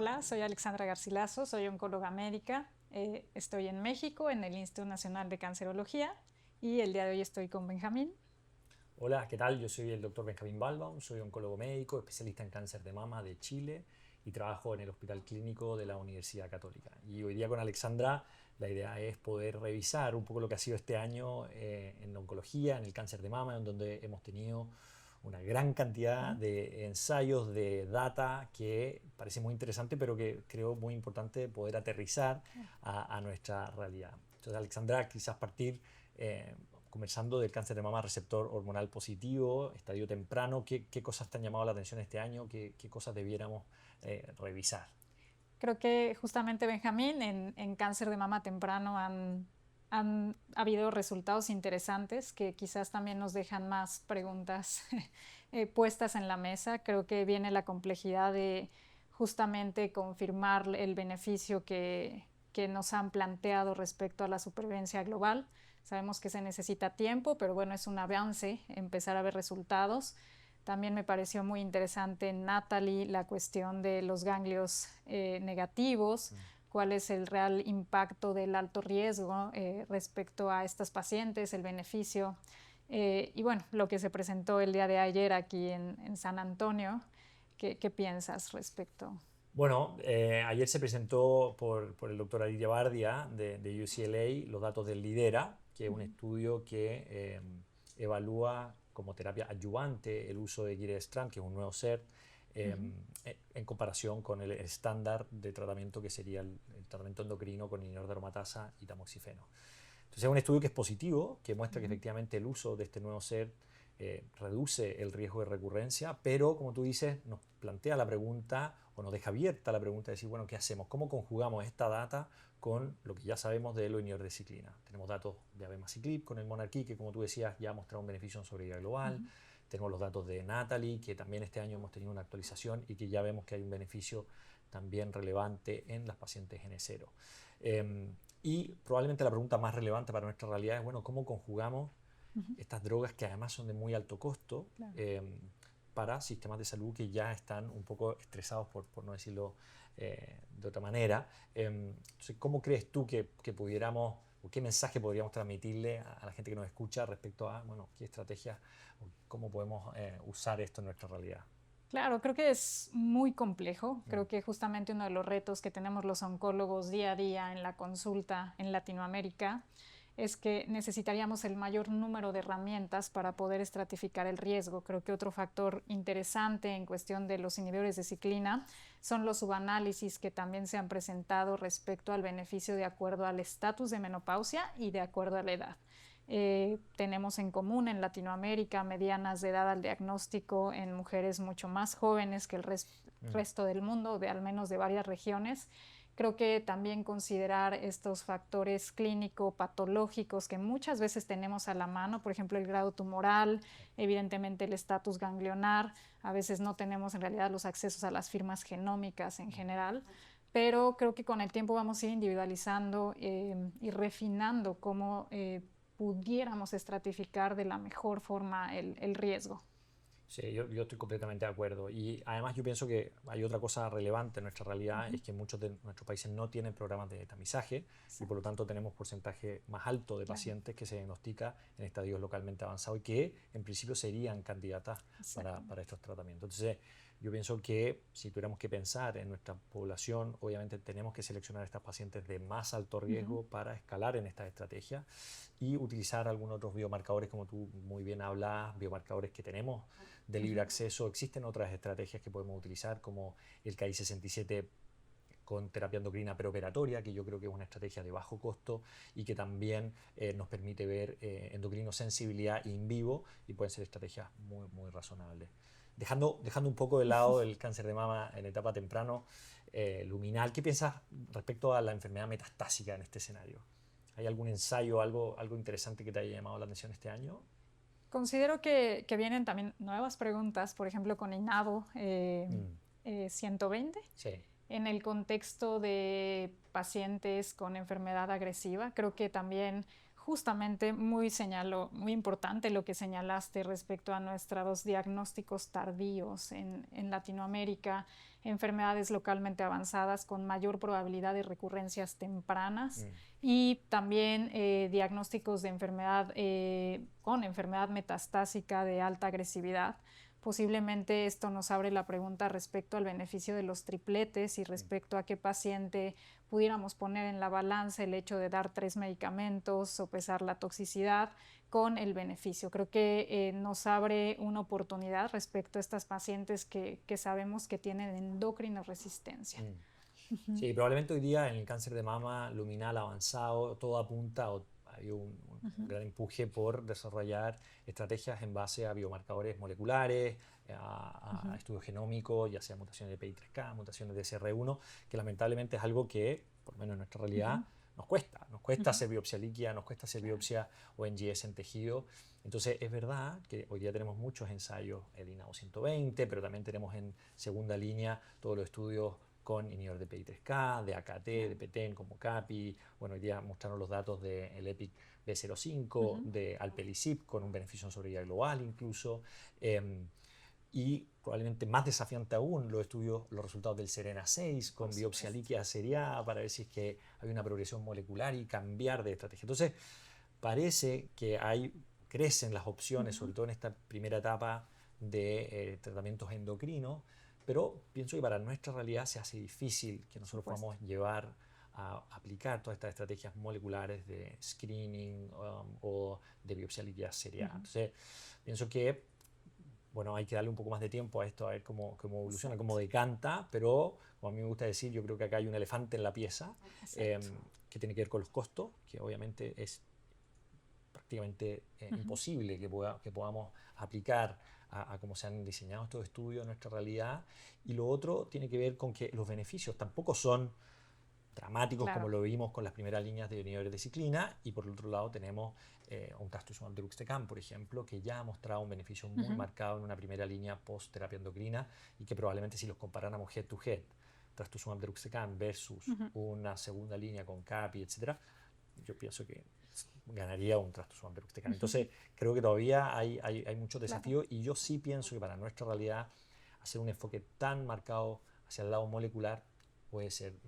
Hola, soy Alexandra Garcilaso, soy oncóloga médica. Estoy en México, en el Instituto Nacional de Cancerología, y el día de hoy estoy con Benjamín. Hola, ¿qué tal? Yo soy el doctor Benjamín Balbaum, soy oncólogo médico, especialista en cáncer de mama de Chile y trabajo en el Hospital Clínico de la Universidad Católica. Y hoy día con Alexandra la idea es poder revisar un poco lo que ha sido este año en la oncología, en el cáncer de mama, en donde hemos tenido una gran cantidad de ensayos, de data que parece muy interesante, pero que creo muy importante poder aterrizar a nuestra realidad. Entonces, Alexandra, quizás partir conversando del cáncer de mama receptor hormonal positivo, estadio temprano, ¿qué cosas te han llamado la atención este año? ¿Qué cosas debiéramos revisar? Creo que justamente, Benjamín, en cáncer de mama temprano han habido resultados interesantes que quizás también nos dejan más preguntas puestas en la mesa. Creo que viene la complejidad de justamente confirmar el beneficio que nos han planteado respecto a la supervivencia global. Sabemos que se necesita tiempo, pero bueno, es un avance empezar a ver resultados. También me pareció muy interesante en Natalie la cuestión de los ganglios negativos, cuál es el real impacto del alto riesgo respecto a estas pacientes, el beneficio. Y bueno, lo que se presentó el día de ayer aquí en San Antonio, ¿qué piensas respecto? Bueno, ayer se presentó por el doctor Aditya Bardia de UCLA los datos del LIDERA, que es un estudio que evalúa como terapia adyuvante el uso de Giredestrant, que es un nuevo SERT, en comparación con el estándar de tratamiento que sería el tratamiento endocrino con inhibidor de aromatasa y tamoxifeno. Entonces es un estudio que es positivo, que muestra que efectivamente el uso de este nuevo SERT reduce el riesgo de recurrencia, pero como tú dices, nos plantea la pregunta o nos deja abierta la pregunta de decir, bueno, ¿qué hacemos? ¿Cómo conjugamos esta data con lo que ya sabemos de lo inhibidor de ciclina? Tenemos datos de abemaciclib con el Monarquí, que como tú decías ya ha mostrado un beneficio en sobrevida global. Tenemos los datos de Natalie, que también este año hemos tenido una actualización y que ya vemos que hay un beneficio también relevante en las pacientes N0. Y probablemente la pregunta más relevante para nuestra realidad es, bueno, ¿cómo conjugamos estas drogas que además son de muy alto costo Claro. para sistemas de salud que ya están un poco estresados, por no decirlo de otra manera? Entonces, ¿cómo crees tú que pudiéramos, o qué mensaje podríamos transmitirle a la gente que nos escucha respecto a, bueno, qué estrategias, o cómo podemos usar esto en nuestra realidad? Claro, creo que es muy complejo. Creo que justamente uno de los retos que tenemos los oncólogos día a día en la consulta en Latinoamérica es que necesitaríamos el mayor número de herramientas para poder estratificar el riesgo. Creo que otro factor interesante en cuestión de los inhibidores de ciclina son los subanálisis que también se han presentado respecto al beneficio de acuerdo al estatus de menopausia y de acuerdo a la edad. Tenemos en común en Latinoamérica medianas de edad al diagnóstico en mujeres mucho más jóvenes que el resto del mundo, de al menos de varias regiones. Creo que también considerar estos factores clínico-patológicos que muchas veces tenemos a la mano, por ejemplo, el grado tumoral, evidentemente el estatus ganglionar, a veces no tenemos en realidad los accesos a las firmas genómicas en general, pero creo que con el tiempo vamos a ir individualizando y refinando cómo pudiéramos estratificar de la mejor forma el riesgo. Sí, yo estoy completamente de acuerdo. Y además yo pienso que hay otra cosa relevante en nuestra realidad, es que muchos de nuestros países no tienen programas de tamizaje y por lo Exacto, tanto tenemos porcentaje más alto de claro, pacientes que se diagnostica en estadios localmente avanzados y que en principio serían candidatas para exactamente. estos tratamientos. Entonces yo pienso que si tuviéramos que pensar en nuestra población, obviamente tenemos que seleccionar a estas pacientes de más alto riesgo para escalar en estas estrategias y utilizar algunos otros biomarcadores, como tú muy bien hablas, biomarcadores que tenemos de libre acceso. Existen otras estrategias que podemos utilizar, como el KI67 con terapia endocrina preoperatoria, que yo creo que es una estrategia de bajo costo y que también nos permite ver endocrinosensibilidad in vivo y pueden ser estrategias muy, muy razonables. Dejando un poco de lado el cáncer de mama en etapa temprano, luminal, ¿qué piensas respecto a la enfermedad metastásica en este escenario? ¿Hay algún ensayo, algo interesante que te haya llamado la atención este año? Considero que vienen también nuevas preguntas, por ejemplo, con INAVO Mm, 120, sí. en el contexto de pacientes con enfermedad agresiva. Creo que también justamente muy importante lo que señalaste respecto a nuestros diagnósticos tardíos en Latinoamérica, enfermedades localmente avanzadas con mayor probabilidad de recurrencias tempranas y también diagnósticos de enfermedad con enfermedad metastásica de alta agresividad. Posiblemente esto nos abre la pregunta respecto al beneficio de los tripletes y respecto a qué paciente pudiéramos poner en la balanza el hecho de dar 3 medicamentos, sopesar la toxicidad con el beneficio. Creo que nos abre una oportunidad respecto a estas pacientes que sabemos que tienen endocrina resistencia. Sí, probablemente hoy día en el cáncer de mama luminal avanzado todo apunta, hay un gran empuje por desarrollar estrategias en base a biomarcadores moleculares, a estudios genómicos, ya sea mutaciones de PI3K, mutaciones de SR1, que lamentablemente es algo que, por lo menos en nuestra realidad, nos cuesta hacer biopsia líquida, nos cuesta hacer biopsia o NGS en tejido. Entonces es verdad que hoy día tenemos muchos ensayos, el INAO 120, pero también tenemos en segunda línea todos los estudios con inhibidor de PI3K, de AKT, de PTEN como CAPI. Bueno, hoy día mostraron los datos del EPIC B05, de Alpelisib con un beneficio en sobrevida global incluso. Y probablemente más desafiante aún los resultados del SERENA-6 con biopsia líquida seriada para ver si es que hay una progresión molecular y cambiar de estrategia. Entonces, parece que crecen las opciones, sobre todo en esta primera etapa de tratamientos endocrinos, pero pienso que para nuestra realidad se hace difícil que nosotros podamos llevar a aplicar todas estas estrategias moleculares de screening o de biopsia líquida seriada. Entonces, pienso que bueno, hay que darle un poco más de tiempo a esto, a ver cómo evoluciona, cómo decanta, pero como a mí me gusta decir, yo creo que acá hay un elefante en la pieza que tiene que ver con los costos, que obviamente es prácticamente imposible que podamos aplicar a cómo se han diseñado estos estudios en nuestra realidad. Y lo otro tiene que ver con que los beneficios tampoco son dramáticos como lo vimos con las primeras líneas de inhibidores de ciclina, y por el otro lado tenemos un trastuzumab deruxtecan, por ejemplo, que ya ha mostrado un beneficio muy marcado en una primera línea post-terapia endocrina y que probablemente si los comparáramos head to head, trastuzumab deruxtecan versus una segunda línea con CAPI, etc., yo pienso que ganaría un trastuzumab deruxtecan. Entonces creo que todavía hay muchos desafíos y yo sí pienso que para nuestra realidad hacer un enfoque tan marcado hacia el lado molecular puede ser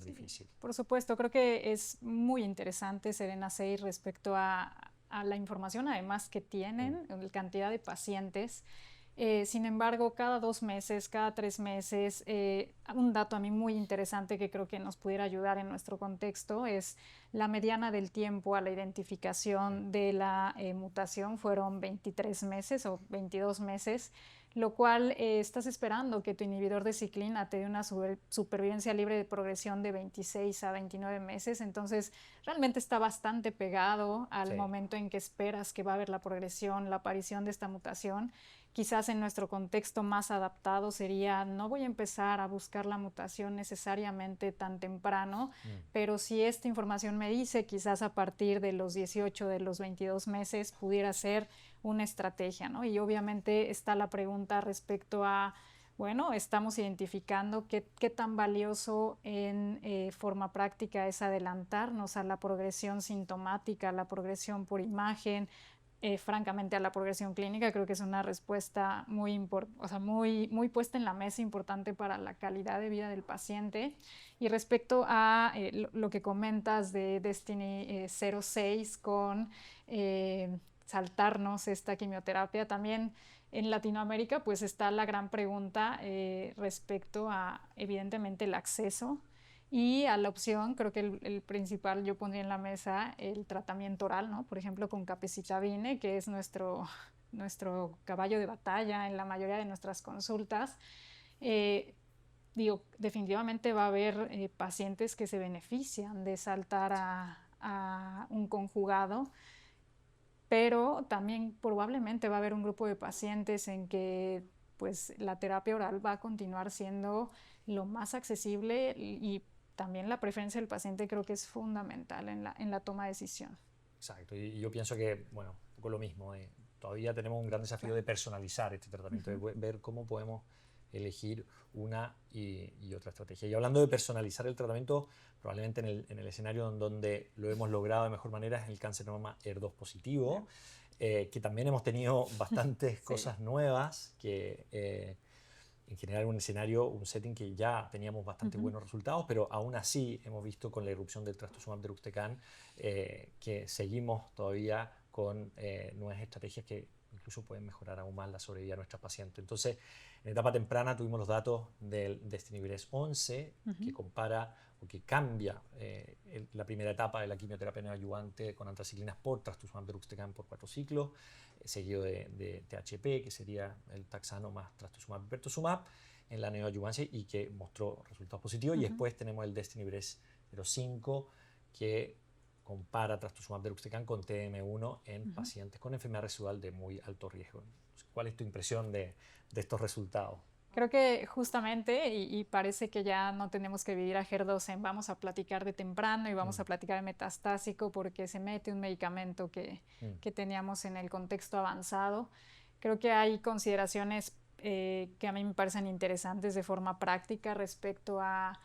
difícil. Por supuesto, creo que es muy interesante SERENA-6 respecto a la información además que tienen, la cantidad de pacientes. Sin embargo, cada 2 meses, cada 3 meses, un dato a mí muy interesante que creo que nos pudiera ayudar en nuestro contexto es la mediana del tiempo a la identificación de la mutación fueron 23 meses o 22 meses, lo cual estás esperando que tu inhibidor de ciclina te dé una supervivencia libre de progresión de 26 a 29 meses, entonces realmente está bastante pegado al momento en que esperas que va a haber la progresión, la aparición de esta mutación. Quizás en nuestro contexto más adaptado sería, no voy a empezar a buscar la mutación necesariamente tan temprano, pero si esta información me dice, quizás a partir de los 18, de los 22 meses pudiera ser una estrategia, ¿no? Y obviamente está la pregunta respecto a, bueno, estamos identificando qué tan valioso en forma práctica es adelantarnos a la progresión sintomática, a la progresión por imagen, francamente a la progresión clínica. Creo que es una respuesta muy puesta en la mesa, importante para la calidad de vida del paciente. Y respecto a lo que comentas de Destiny 06 con saltarnos esta quimioterapia, también en Latinoamérica pues está la gran pregunta respecto a evidentemente el acceso y a la opción, creo que el principal yo pondría en la mesa el tratamiento oral, ¿no? Por ejemplo, con capecitabine, que es nuestro caballo de batalla en la mayoría de nuestras consultas. Definitivamente va a haber pacientes que se benefician de saltar a un conjugado, pero también probablemente va a haber un grupo de pacientes en que pues la terapia oral va a continuar siendo lo más accesible y también la preferencia del paciente creo que es fundamental en la toma de decisión. Exacto, y yo pienso que, bueno, un poco lo mismo, todavía tenemos un gran desafío de personalizar este tratamiento, de ver cómo podemos elegir una y otra estrategia. Y hablando de personalizar el tratamiento, probablemente en el escenario en donde lo hemos logrado de mejor manera es el cáncer ER2 positivo, que también hemos tenido bastantes cosas nuevas que en general un escenario, un setting que ya teníamos bastante buenos resultados, pero aún así hemos visto con la irrupción del trastuzumab deruxtecan que seguimos todavía con nuevas estrategias que incluso pueden mejorar aún más la sobrevida de nuestros pacientes. Entonces, en etapa temprana tuvimos los datos del DESTINY-Breast11, que compara o que cambia la primera etapa de la quimioterapia neoadyuvante con antraciclinas por trastuzumab deruxtecan por 4 ciclos, seguido de THP, que sería el taxano más trastuzumab y pertuzumab en la neoadyuvancia y que mostró resultados positivos. Y después tenemos el DESTINY-Breast05, que compara trastuzumab deruxtecan con TM1 en pacientes con enfermedad residual de muy alto riesgo. ¿Cuál es tu impresión de estos resultados? Creo que justamente, y parece que ya no tenemos que vivir a HER2 en vamos a platicar de temprano y vamos a platicar de metastásico porque se mete un medicamento que teníamos en el contexto avanzado. Creo que hay consideraciones que a mí me parecen interesantes de forma práctica respecto a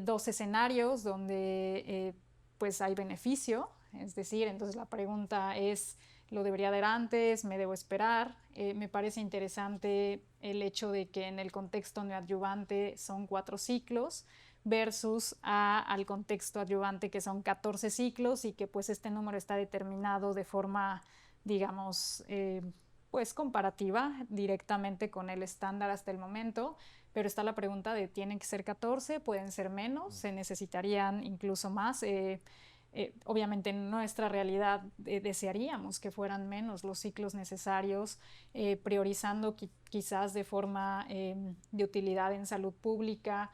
dos escenarios donde pues hay beneficio, es decir, entonces la pregunta es, ¿lo debería dar antes? ¿Me debo esperar? Me parece interesante el hecho de que en el contexto neoadyuvante son 4 ciclos versus al contexto adyuvante que son 14 ciclos y que pues este número está determinado de forma, digamos, pues comparativa directamente con el estándar hasta el momento, pero está la pregunta de ¿tienen que ser 14? ¿Pueden ser menos? ¿Se necesitarían incluso más? Obviamente en nuestra realidad desearíamos que fueran menos los ciclos necesarios, priorizando quizás de forma de utilidad en salud pública.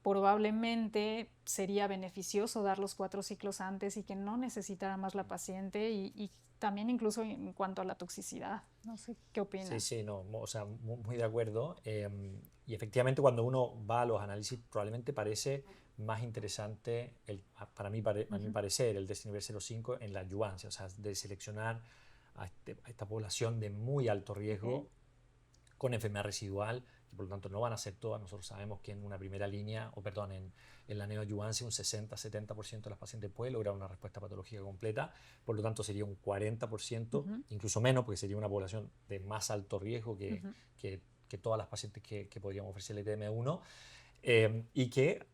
Probablemente sería beneficioso dar los 4 ciclos antes y que no necesitara más la paciente y también incluso en cuanto a la toxicidad. No sé, ¿qué opinas? Sí, no, o sea, muy de acuerdo. Y efectivamente cuando uno va a los análisis probablemente parece más interesante, para mí, a mi parecer, el DESTINY-Breast05 en la adyuvancia, o sea, de seleccionar a esta población de muy alto riesgo con enfermedad residual, que por lo tanto no van a ser todas. Nosotros sabemos que en una primera línea, en la neoadyuvancia un 60-70% de las pacientes puede lograr una respuesta patológica completa, por lo tanto sería un 40%, incluso menos, porque sería una población de más alto riesgo que todas las pacientes que podríamos ofrecerle TM1, y que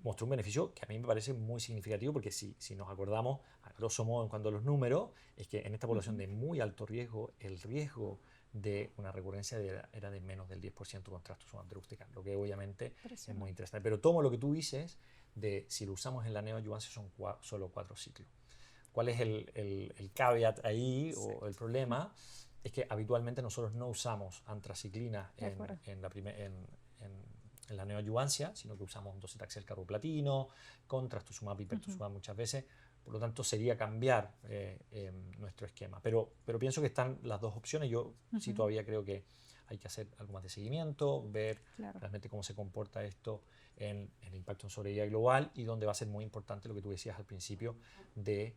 mostró un beneficio que a mí me parece muy significativo, porque si nos acordamos, a grosso modo en cuanto a los números, es que en esta población de muy alto riesgo, el riesgo de una recurrencia era de menos del 10% con trastuzumab deruxtecan, lo que obviamente es muy interesante. Pero tomo lo que tú dices de si lo usamos en la neoadyuvancia son solo 4 ciclos. ¿Cuál es el caveat ahí o el problema? Es que habitualmente nosotros no usamos antraciclina en la neoadyuvancia, sino que usamos docetaxel carboplatino con trastuzumab y pertuzumab muchas veces. Por lo tanto, sería cambiar nuestro esquema. Pero pienso que están las dos opciones. Yo sí todavía creo que hay que hacer algo más de seguimiento, ver realmente cómo se comporta esto en el impacto en sobrevida global, y donde va a ser muy importante lo que tú decías al principio de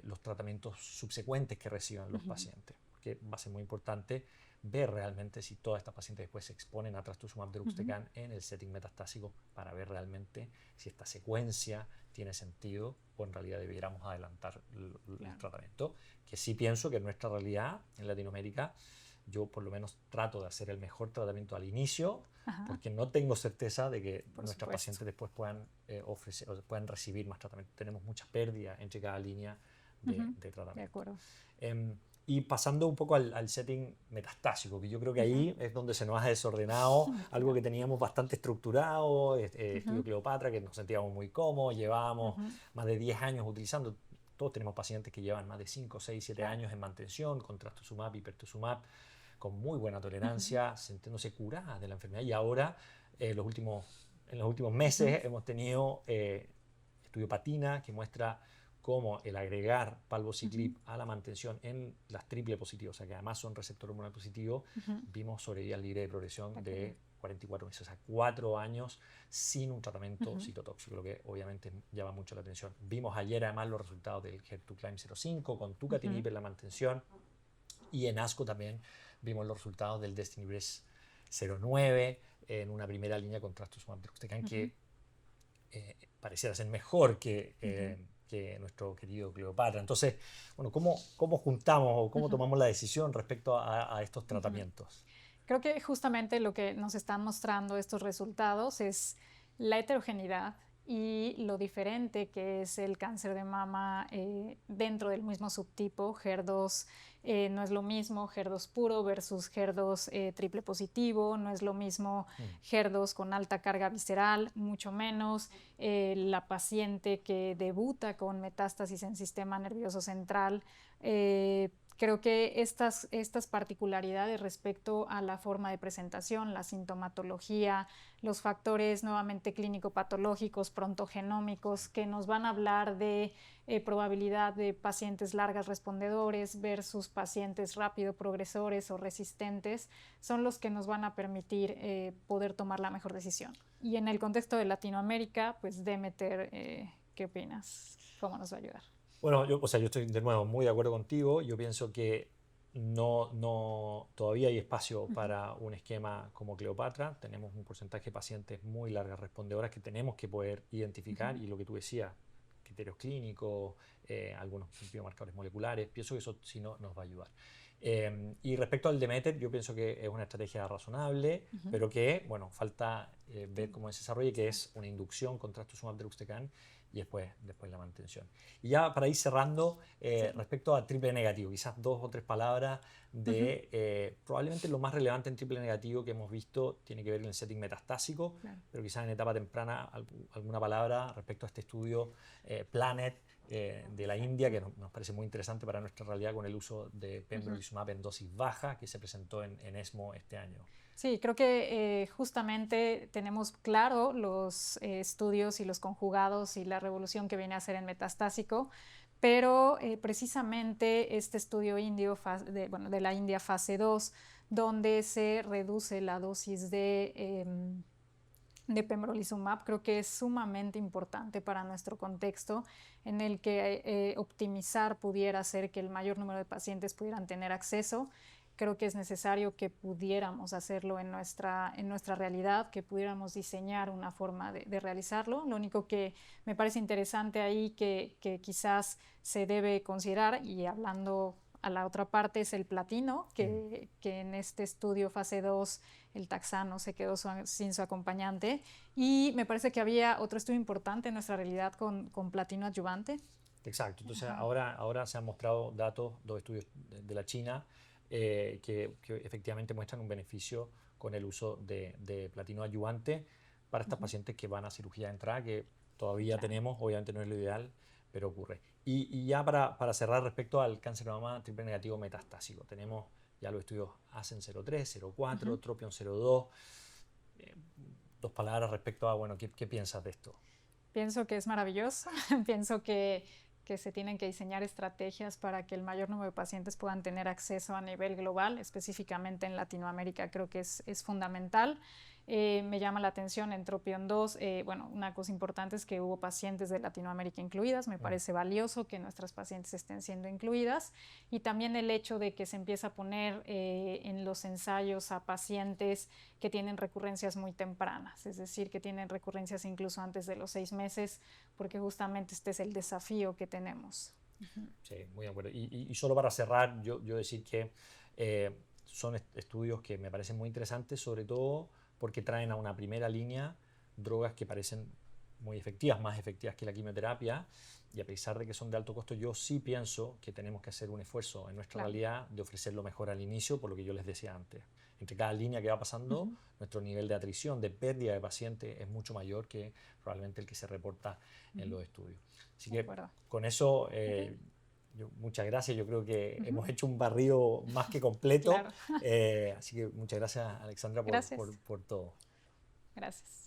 los tratamientos subsecuentes que reciban los pacientes. Porque va a ser muy importante ver realmente si todas estas pacientes después se exponen a trastuzumab deruxtecan en el setting metastásico, para ver realmente si esta secuencia tiene sentido o en realidad debiéramos adelantar el tratamiento, que sí pienso que en nuestra realidad en Latinoamérica yo por lo menos trato de hacer el mejor tratamiento al inicio, porque no tengo certeza de que nuestras pacientes después puedan recibir más tratamiento. Tenemos muchas pérdidas entre cada línea de tratamiento. De acuerdo. Y pasando un poco al setting metastásico, que yo creo que ahí es donde se nos ha desordenado algo que teníamos bastante estructurado, estudio Cleopatra, que nos sentíamos muy cómodos, llevábamos más de 10 años utilizando. Todos tenemos pacientes que llevan más de 5, 6, 7 años en mantención con trastuzumab y pertuzumab, con muy buena tolerancia, sintiéndose curadas de la enfermedad. Y ahora, en los últimos meses, hemos tenido estudio Patina, que muestra cómo el agregar palbociclib a la mantención en las triple positivas, o sea que además son receptor hormonal positivo, vimos sobrevida libre de progresión de 44 meses, o sea, 4 años sin un tratamiento citotóxico, lo que obviamente llama mucho la atención. Vimos ayer además los resultados del HER2CLIMB-05 con tucatinib en la mantención, y en ASCO también vimos los resultados del DESTINY-Breast 0,9 en una primera línea con trastuzumab deruxtecan que pareciera ser mejor que nuestro querido Cleopatra. Entonces, bueno, ¿cómo juntamos o cómo tomamos la decisión respecto a estos tratamientos? Creo que justamente lo que nos están mostrando estos resultados es la heterogeneidad y lo diferente que es el cáncer de mama dentro del mismo subtipo. HER2 no es lo mismo HER2 puro versus HER2 triple positivo, no es lo mismo HER2 con alta carga visceral, mucho menos. La paciente que debuta con metástasis en sistema nervioso central, creo que estas particularidades respecto a la forma de presentación, la sintomatología, los factores nuevamente clínico-patológicos, prontogenómicos, que nos van a hablar de probabilidad de pacientes largas respondedores versus pacientes rápido progresores o resistentes, son los que nos van a permitir poder tomar la mejor decisión. Y en el contexto de Latinoamérica, pues Demeter, ¿qué opinas? ¿Cómo nos va a ayudar? Bueno, yo estoy de nuevo muy de acuerdo contigo. Yo pienso que todavía hay espacio para un esquema como Cleopatra. Tenemos un porcentaje de pacientes muy largas respondedoras que tenemos que poder identificar y lo que tú decías, criterios clínicos, algunos biomarcadores moleculares, pienso que eso sí nos va a ayudar. Y respecto al Demeter, yo pienso que es una estrategia razonable, pero que, bueno, falta ver cómo se desarrolla, que es una inducción con trastuzumab deruxtecan y después la mantención. Y ya para ir cerrando, respecto a triple negativo, quizás 2 o 3 palabras de probablemente lo más relevante en triple negativo que hemos visto tiene que ver en el setting metastásico, pero quizás en etapa temprana alguna palabra respecto a este estudio Planet de la India, que nos parece muy interesante para nuestra realidad con el uso de pembrolizumab en dosis baja, que se presentó en ESMO este año. Sí, creo que justamente tenemos claro los estudios y los conjugados y la revolución que viene a hacer en metastásico, pero precisamente este estudio indio de la India fase 2, donde se reduce la dosis de pembrolizumab, creo que es sumamente importante para nuestro contexto, en el que optimizar pudiera hacer que el mayor número de pacientes pudieran tener acceso. Creo que es necesario que pudiéramos hacerlo en nuestra realidad, que pudiéramos diseñar una forma de realizarlo. Lo único que me parece interesante ahí que quizás se debe considerar, y hablando a la otra parte, es el platino, que en este estudio fase 2 el taxano se quedó sin su acompañante, y me parece que había otro estudio importante en nuestra realidad con platino adyuvante. Exacto, entonces ahora se han mostrado datos, 2 estudios de la China, que efectivamente muestran un beneficio con el uso de platino adyuvante para estas pacientes que van a cirugía de entrada, que todavía tenemos, obviamente no es lo ideal, pero ocurre. Y ya para cerrar respecto al cáncer de mama triple negativo metastásico, tenemos ya los estudios ASCEN-03, 04, TROPION-02. 2 palabras respecto a, bueno, ¿qué piensas de esto? Pienso que es maravilloso, pienso que se tienen que diseñar estrategias para que el mayor número de pacientes puedan tener acceso a nivel global, específicamente en Latinoamérica, creo que es fundamental. Me llama la atención en TROPION-2, bueno, una cosa importante es que hubo pacientes de Latinoamérica incluidas, me parece valioso que nuestras pacientes estén siendo incluidas, y también el hecho de que se empieza a poner en los ensayos a pacientes que tienen recurrencias muy tempranas, es decir, que tienen recurrencias incluso antes de los 6 meses, porque justamente este es el desafío que tenemos. Sí, muy de acuerdo. Y solo para cerrar, yo decir que son estudios que me parecen muy interesantes, sobre todo porque traen a una primera línea drogas que parecen muy efectivas, más efectivas que la quimioterapia, y a pesar de que son de alto costo, yo sí pienso que tenemos que hacer un esfuerzo en nuestra realidad de ofrecer lo mejor al inicio, por lo que yo les decía antes. Entre cada línea que va pasando, nuestro nivel de atrición, de pérdida de paciente es mucho mayor que probablemente el que se reporta en los estudios. Así que con eso, muchas gracias. Yo creo que hemos hecho un barrido más que completo. Así que muchas gracias, Alexandra, por todo. Gracias.